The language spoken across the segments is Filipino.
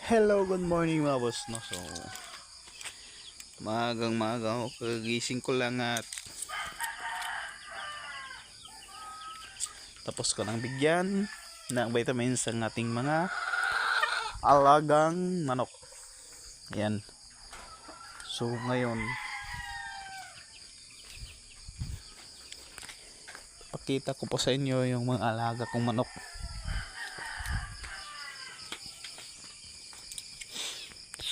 Hello, good morning mga boss, no? So, maagang maaga ako, kagising ko lang at tapos ko nang bigyan ng vitamins ang ating mga alagang manok. Ayan. So, ngayon, pakita ko po sa inyo yung mga alaga kong manok.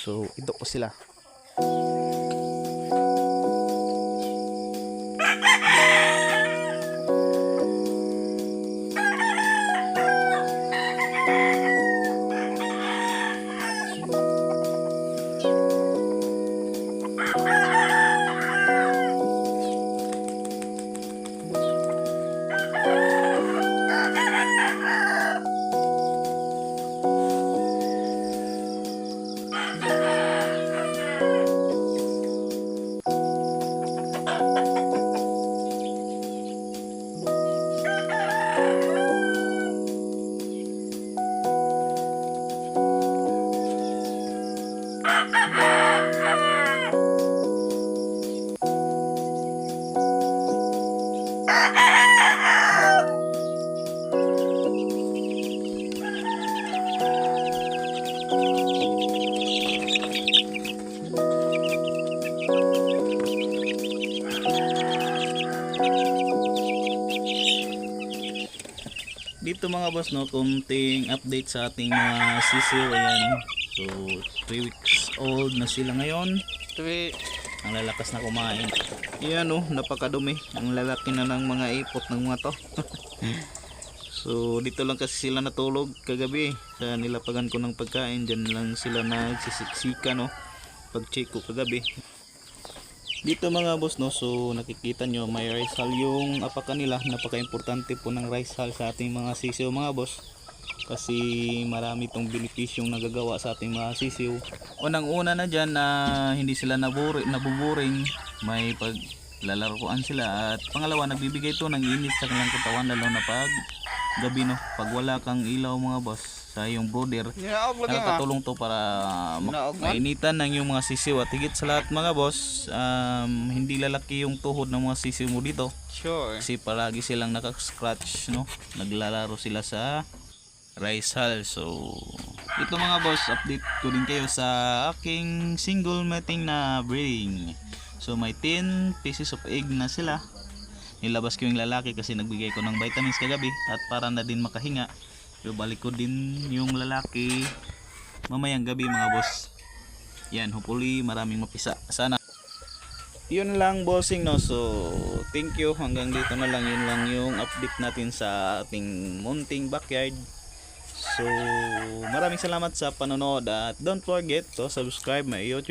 So, ito ko sila. Dito mga boss, no, kunting update sa ating mga sisiw. Ayan, so 3 weeks old na sila ngayon. Ang lalakas na kumain. Ayan, no, napakadumi. Ang lalaki na ng mga ipot ng mga to. So dito lang kasi sila natulog kagabi sa nilapagan ko ng pagkain. Diyan lang sila nagsisiksika, no, pag check ko kagabi. Dito mga boss, no, so nakikita nyo may rice hull yung apakan nila. Napaka-importante po ng rice hull sa ating mga sisiw mga boss, kasi marami tong benepisyong nagagawa sa ating mga sisiw. Unang una na dyan na hindi sila nabuboring, may paglalaruan sila, at pangalawa nagbibigay to ng init sa kanilang katawan, lalo na pag gabi, no, pag wala kang ilaw mga boss sa iyong brooder. Nakakatulong to para mainitan ng yung mga sisiw. At higit sa lahat mga boss, hindi lalaki yung tuhod ng mga sisiw mo dito. Sure. Kasi palagi silang nakascratch, no? Naglalaro sila sa rice hull. So dito mga boss, update ko din kayo sa aking single mating na breeding. So may 10 pieces of egg na sila. Nilabas ko yung lalaki kasi nagbigay ko ng vitamins kagabi, at para na din makahinga. So balik ko din yung lalaki mamayang gabi mga boss. Yan, hopefully maraming mapisa sana. Yun lang bossing, no. So thank you, hanggang dito na lang. Yun lang yung update natin sa ating munting backyard. So maraming salamat sa panonood, at don't forget to subscribe my YouTube